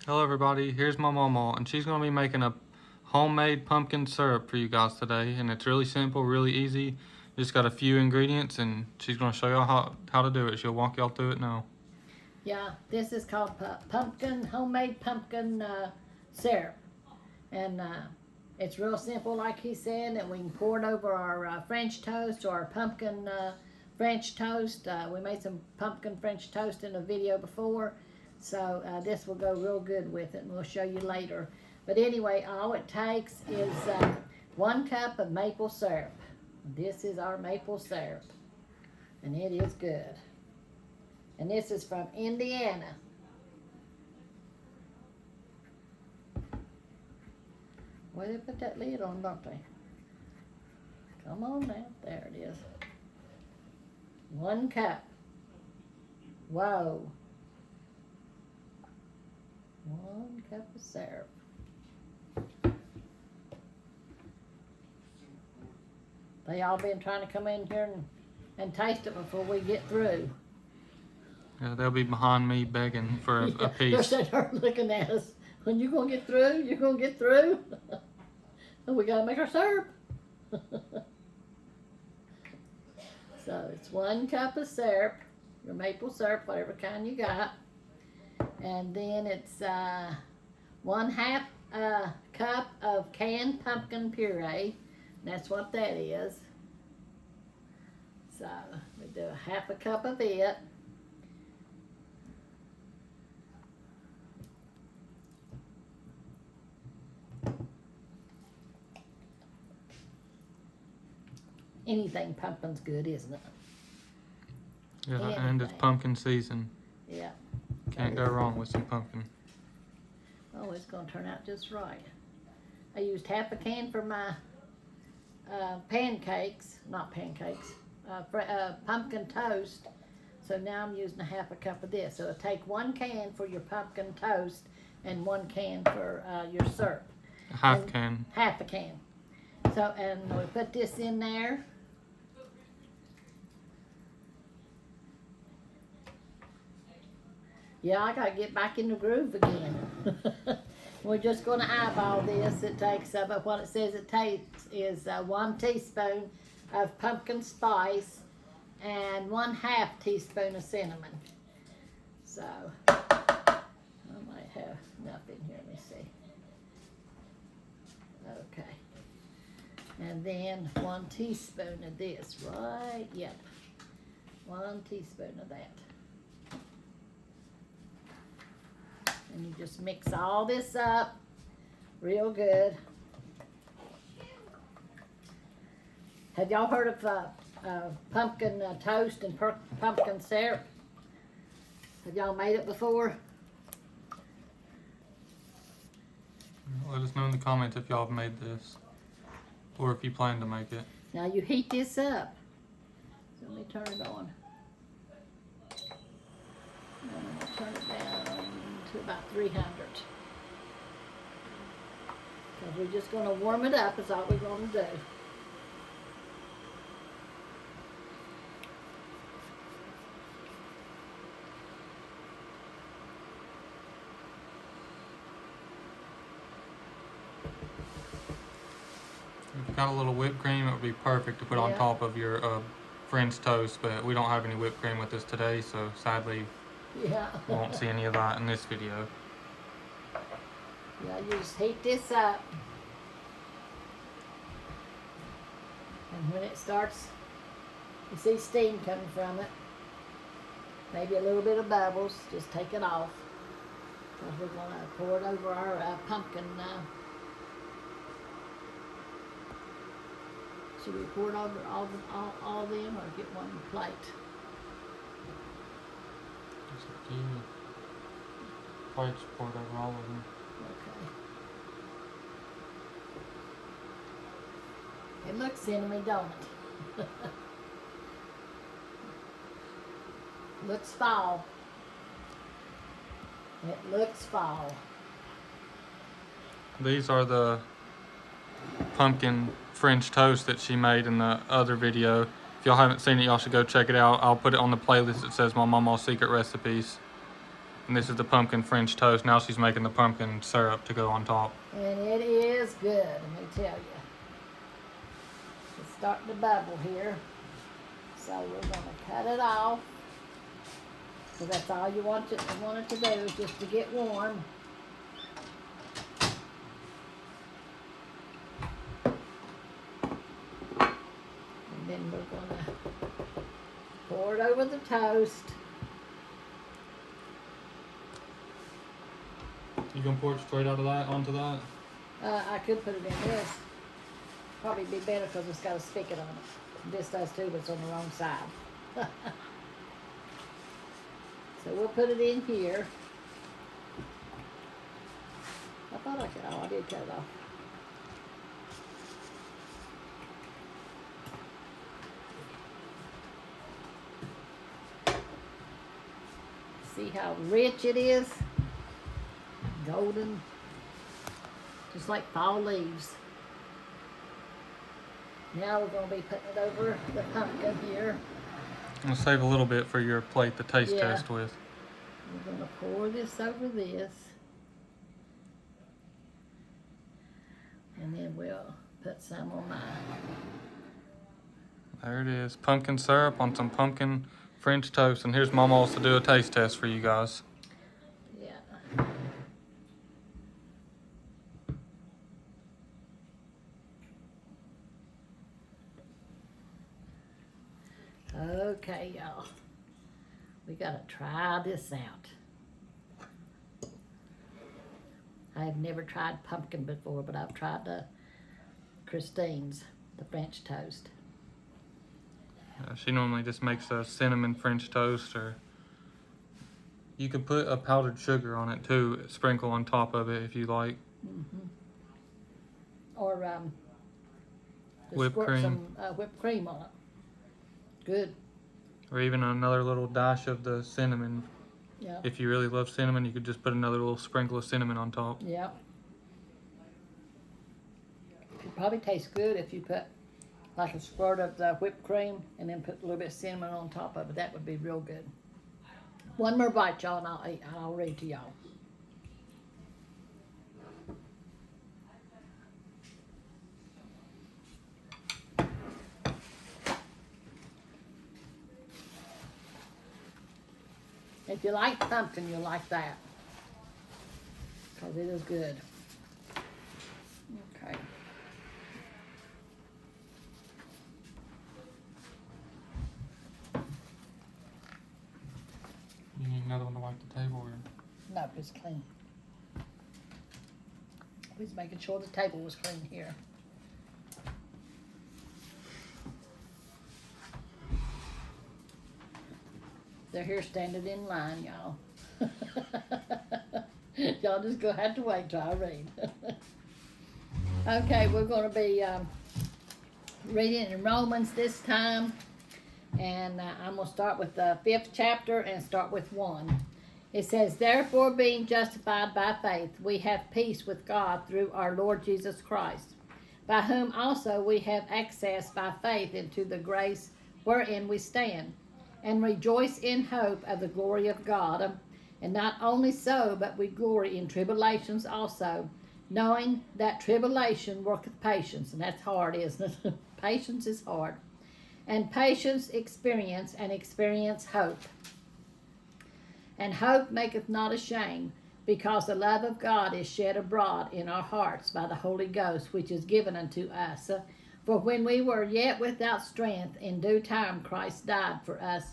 Hello everybody, here's my Mamaw, and she's going to be making a homemade pumpkin syrup for you guys today, and it's really simple, really easy. Just got a few ingredients, and she's going to show y'all how to do it. She'll walk y'all through it now. Yeah, this is called homemade pumpkin syrup, and it's real simple like he said, and we can pour it over our French toast or our pumpkin French toast. We made some pumpkin French toast in a video before. So this will go real good with it, and we'll show you later. But anyway, all it takes is 1 cup of maple syrup. This is our maple syrup, and it is good. And this is from Indiana. Well, they put that lid on, don't they? Come on now, there it is. 1 cup. Whoa. 1 cup of syrup. They all been trying to come in here and taste it before we get through. Yeah, they'll be behind me begging for a piece. They're sitting there looking at us. When you gonna get through? You gonna get through? We gotta make our syrup. So it's 1 cup of syrup, your maple syrup, whatever kind you got. And then it's 1/2 cup of canned pumpkin puree. That's what that is. So we do 1/2 cup of it. Anything pumpkin's good, isn't it? Yeah, Anything. and it's pumpkin season. Yeah. Can't go wrong with some pumpkin. Oh, it's gonna turn out just right. I used 1/2 can for my pumpkin toast. So now I'm using 1/2 cup of this. So it'll take 1 can for your pumpkin toast and 1 can for your syrup. A half can. 1/2 can. So, and we put this in there. Yeah, I gotta get back in the groove again. We're just gonna eyeball this. It takes, but what it says it takes is 1 teaspoon of pumpkin spice and 1/2 teaspoon of cinnamon. So, I might have enough in here, let me see. Okay. And then 1 teaspoon of this, right? Yep. 1 teaspoon of that. And you just mix all this up real good. Have y'all heard of pumpkin toast and pumpkin syrup? Have y'all made it before? Let us know in the comments if y'all have made this, or if you plan to make it. Now you heat this up. So let me turn it on. And I'm gonna turn it down to about 300. Because we're just gonna warm it up is all we're gonna do. If you got a little whipped cream, it would be perfect to put on top of your French toast, but we don't have any whipped cream with us today, so sadly won't see any of that in this video. Yeah, you just heat this up. And when it starts, you see steam coming from it. Maybe a little bit of bubbles, just take it off. Because we're going to pour it over our pumpkin. Should we pour it over all of them or get one plate? It's up to you. Plates poured over all of them. Okay. It looks cinnamony, don't it? Looks fall. It looks fall. These are the pumpkin French toast that she made in the other video. If y'all haven't seen it, y'all should go check it out. I'll put it on the playlist that says My Mamaw's Secret Recipes. And this is the pumpkin French toast. Now she's making the pumpkin syrup to go on top. And it is good, let me tell you. It's starting to bubble here. So we're going to cut it off. So that's all you want it to do is just to get warm. And then we're going to pour it over the toast. You gonna pour it straight out of that onto that? I could put it in this. Probably be better because it's got a spigot on it. This does too, but it's on the wrong side. So we'll put it in here. I thought I could. Oh, I did cut it off. See how rich it is? Golden. Just like fall leaves. Now we're going to be putting it over the pumpkin here. I'm gonna save a little bit for your plate to taste Yeah. test with. We're going to pour this over this. And then we'll put some on mine. There it is. Pumpkin syrup on some pumpkin French toast. And here's Mama wants to do a taste test for you guys. Yeah. Okay, y'all. We gotta try this out. I've never tried pumpkin before, but I've tried the Christine's, the French toast. She normally just makes a cinnamon French toast, or you could put a powdered sugar on it too, sprinkle on top of it if you like. Mm-hmm. Or just Whipped squirt cream. some whipped cream on it. Good. Or even another little dash of the cinnamon. Yeah. If you really love cinnamon, you could just put another little sprinkle of cinnamon on top. Yeah. It probably tastes good if you put like a squirt of the whipped cream and then put a little bit of cinnamon on top of it. That would be real good. One more bite, y'all, and I'll eat. I'll read to y'all. If you like pumpkin, you'll like that. Because it is good. Okay. You need another one to wipe the table, or? No, it's clean. We was making sure the table was clean here. They're here standing in line, y'all. Y'all just gonna have to wait till I read. Okay, we're gonna be reading in Romans this time. And I'm gonna start with the 5th chapter and start with 1. It says, therefore being justified by faith, we have peace with God through our Lord Jesus Christ, by whom also we have access by faith into the grace wherein we stand, and rejoice in hope of the glory of God. And not only so, but we glory in tribulations also, knowing that tribulation worketh patience. And that's hard, isn't it? Patience is hard. And patience experience, and experience hope. And hope maketh not ashamed, because the love of God is shed abroad in our hearts by the Holy Ghost, which is given unto us. For when we were yet without strength, in due time Christ died for us,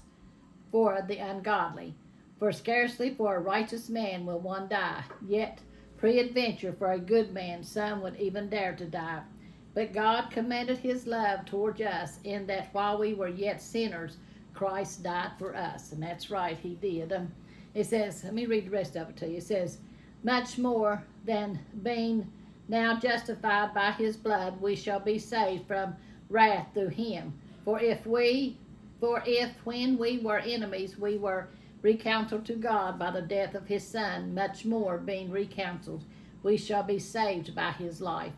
for the ungodly. For scarcely for a righteous man will one die, yet peradventure for a good man some would even dare to die. But God commended his love towards us, in that while we were yet sinners, Christ died for us. And that's right, he did. It says, let me read the rest of it to you. It says, much more than being now justified by his blood, we shall be saved from wrath through him. For if when we were enemies, we were reconciled to God by the death of his Son, much more being reconciled, we shall be saved by his life.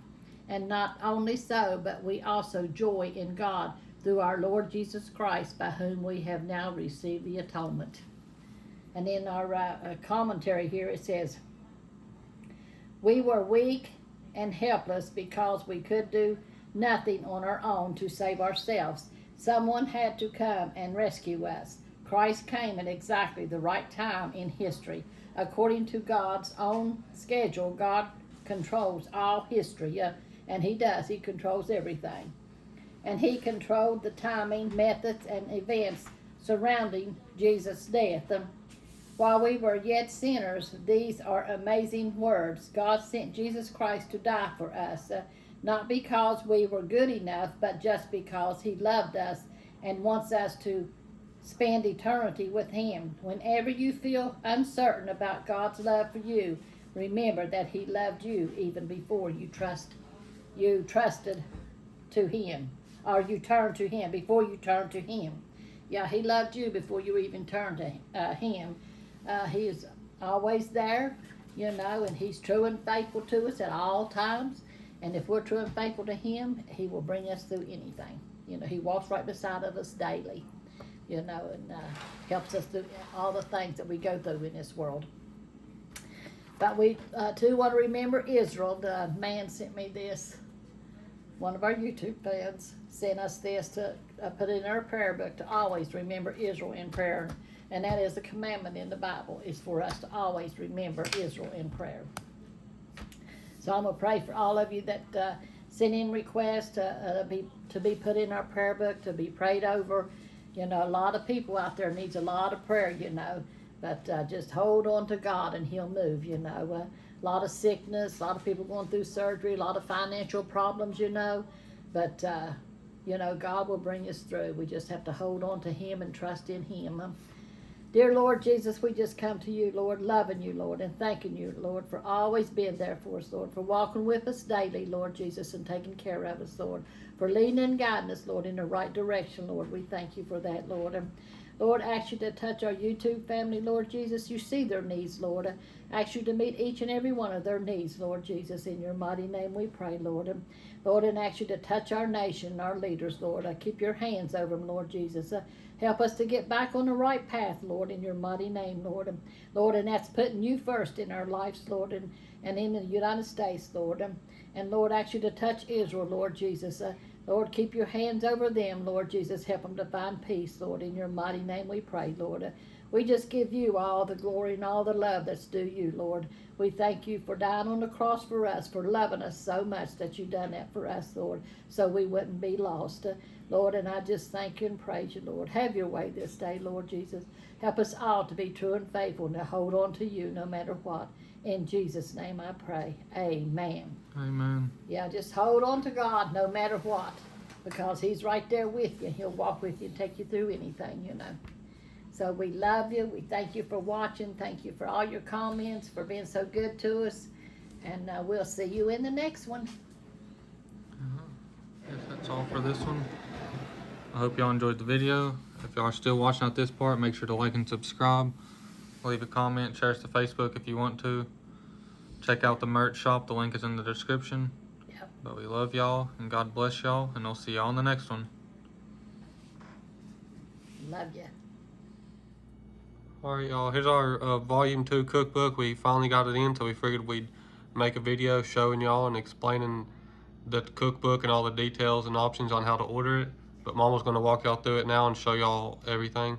And not only so, but we also joy in God through our Lord Jesus Christ, by whom we have now received the atonement. And in our commentary here it says, we were weak and helpless because we could do nothing on our own to save ourselves. Someone had to come and rescue us. Christ came at exactly the right time in history. According to God's own schedule, God controls all history, and He does. He controls everything. And He controlled the timing, methods, and events surrounding Jesus' death. While we were yet sinners, these are amazing words. God sent Jesus Christ to die for us, not because we were good enough, but just because He loved us and wants us to spend eternity with Him. Whenever you feel uncertain about God's love for you, remember that He loved you even before you trusted to Him, or you turned to Him, before you turned to Him. Yeah, He loved you before you even turned to Him. He is always there, and He's true and faithful to us at all times. And if we're true and faithful to Him, He will bring us through anything. He walks right beside of us daily, and helps us through all the things that we go through in this world. But we too want to remember Israel. The man sent me this. One of our YouTube fans sent us this to put in our prayer book, to always remember Israel in prayer. And that is a commandment in the Bible, is for us to always remember Israel in prayer. So I'm going to pray for all of you that send in requests to be put in our prayer book, to be prayed over. A lot of people out there needs a lot of prayer, but just hold on to God and He'll move, a lot of sickness, a lot of people going through surgery, a lot of financial problems, but God will bring us through. We just have to hold on to Him and trust in Him. Dear Lord Jesus, we just come to you, Lord, loving you, Lord, and thanking you, Lord, for always being there for us, Lord, for walking with us daily, Lord Jesus, and taking care of us, Lord, for leading and guiding us, Lord, in the right direction, Lord. We thank you for that, Lord. And Lord, I ask you to touch our YouTube family, Lord Jesus. You see their needs, Lord. I ask you to meet each and every one of their needs, Lord Jesus. In your mighty name we pray, Lord. And Lord, and I ask you to touch our nation, our leaders, Lord. Keep your hands over them, Lord Jesus. Help us to get back on the right path, Lord, in your mighty name, Lord. Lord, and that's putting you first in our lives, Lord, and in the United States, Lord. And Lord, I ask you to touch Israel, Lord Jesus. Lord, keep your hands over them, Lord Jesus. Help them to find peace, Lord. In your mighty name we pray, Lord. We just give you all the glory and all the love that's due you, Lord. We thank you for dying on the cross for us, for loving us so much that you've done that for us, Lord, so we wouldn't be lost. Lord, and I just thank you and praise you, Lord. Have your way this day, Lord Jesus. Help us all to be true and faithful and to hold on to you no matter what. In Jesus' name I pray. Amen. Amen. Yeah, just hold on to God no matter what, because He's right there with you. He'll walk with you and take you through anything, So we love you. We thank you for watching. Thank you for all your comments, for being so good to us. And we'll see you in the next one. Yes, that's all for this one. I hope y'all enjoyed the video. If y'all are still watching at this part, make sure to like and subscribe. Leave a comment, share us to Facebook if you want to. Check out the merch shop. The link is in the description. Yep. But we love y'all, and God bless y'all, and I'll see y'all in the next one. Love you. Alright y'all, here's our volume 2 cookbook. We finally got it in, so we figured we'd make a video showing y'all and explaining the cookbook and all the details and options on how to order it. But Mama's going to walk y'all through it now and show y'all everything.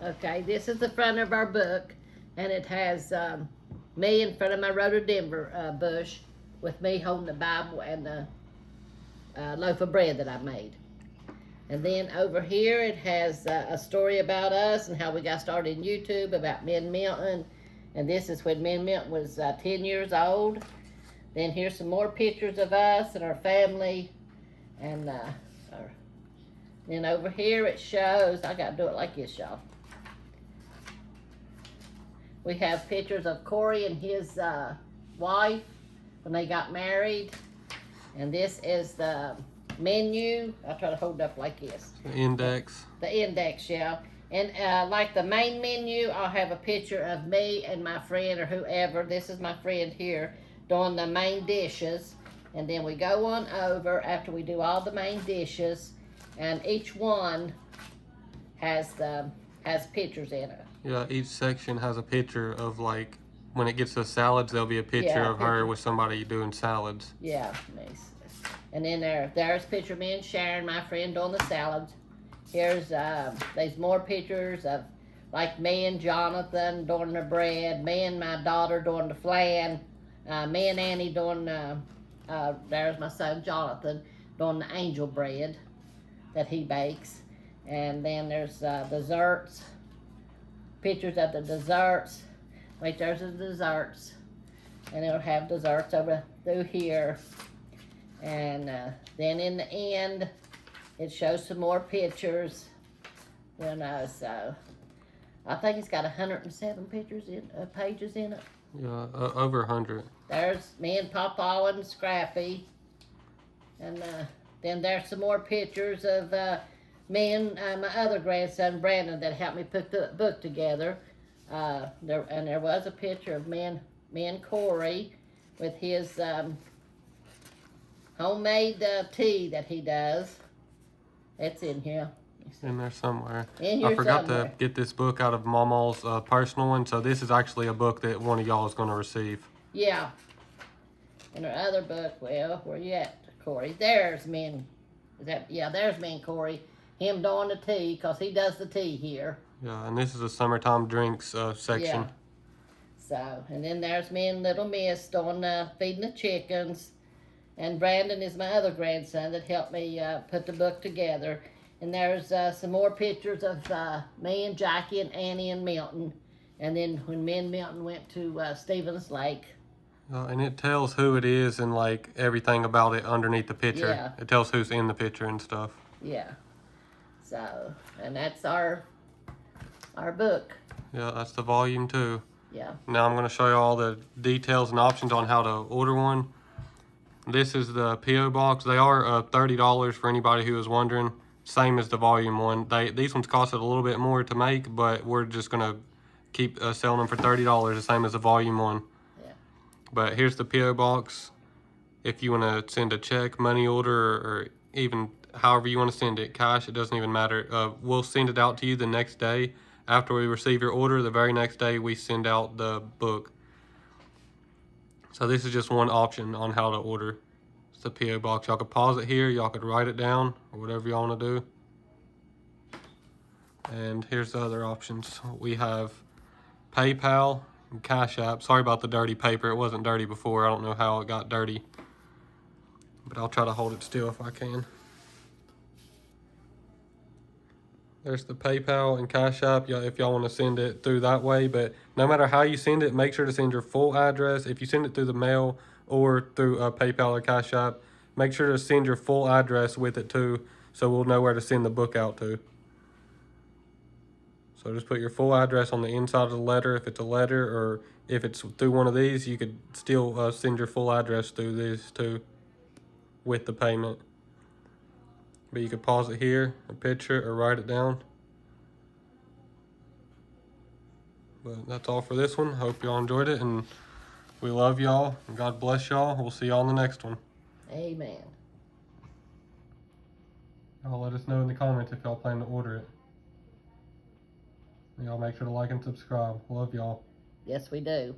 Okay, this is the front of our book, and it has me in front of my rhododendron bush with me holding the Bible and the loaf of bread that I made. And then over here it has a story about us and how we got started in YouTube, about me and Milton. And this is when me and Milton was 10 years old. Then here's some more pictures of us and our family. And then over here it shows, I gotta do it like this, y'all. We have pictures of Corey and his wife when they got married. And this is the menu. I'll try to hold it up like this. The index. The index, yeah. And like the main menu, I'll have a picture of me and my friend or whoever. This is my friend here doing the main dishes. And then we go on over after we do all the main dishes, and each one has pictures in it. Yeah, each section has a picture of, like, when it gets to salads, there'll be a picture Yeah, of her picture. with somebody doing salads. Yeah, nice. And then there's a picture of me and Sharon, my friend, doing the salads. Here's there's more pictures of like me and Jonathan doing the bread, me and my daughter doing the flan, me and Annie doing there's my son Jonathan doing the angel bread that he bakes. And then there's desserts, pictures of the desserts. Wait, there's the desserts. And it'll have desserts over through here. And then in the end, it shows some more pictures. You know, so I think it's got 107 pictures in pages in it. Yeah, over 100. There's me and Papa and Scrappy, and then there's some more pictures of me and my other grandson Brandon that helped me put the book together. There was a picture of me and Corey with his homemade tea that he does. It's in here. In there somewhere. In here I forgot somewhere. to get this book out of Mamaw's personal one, so this is actually a book that one of y'all is going to receive. Yeah. And our other book, well, where you at, Corey? There's me and, there's me and Corey. Him doing the tea, because he does the tea here. Yeah, and this is a summertime drinks section. Yeah. So, and then there's me and little Miss doing feeding the chickens. And Brandon is my other grandson that helped me put the book together. And there's some more pictures of me and Jackie and Annie and Milton. And then when me and Milton went to Stevens Lake. And it tells who it is and like everything about it underneath the picture. Yeah. It tells who's in the picture and stuff. Yeah. So, and that's our book. Yeah, that's the volume 2. Yeah. Now I'm going to show you all the details and options on how to order one. This is the P.O. box. They are $30 for anybody who is wondering. Same as the volume 1. These ones costed a little bit more to make, but we're just going to keep selling them for $30, the same as the volume 1. Yeah. But here's the P.O. box. If you want to send a check, money order, or even however you want to send it, cash, it doesn't even matter. We'll send it out to you the next day. After we receive your order, the very next day we send out the book. So this is just one option on how to order. It's the P.O. box. Y'all could pause it here. Y'all could write it down or whatever y'all want to do. And here's the other options. We have PayPal and Cash App. Sorry about the dirty paper. It wasn't dirty before. I don't know how it got dirty. But I'll try to hold it still if I can. There's the PayPal and Cash App if y'all want to send it through that way. But no matter how you send it, make sure to send your full address. If you send it through the mail or through PayPal or Cash App, make sure to send your full address with it too, so we'll know where to send the book out to. So just put your full address on the inside of the letter if it's a letter, or if it's through one of these, you could still send your full address through these too with the payment. But you could pause it here, or picture it, or write it down. But that's all for this one. Hope y'all enjoyed it, and we love y'all, and God bless y'all. We'll see y'all in the next one. Amen. Y'all let us know in the comments if y'all plan to order it. Y'all make sure to like and subscribe. Love y'all. Yes, we do.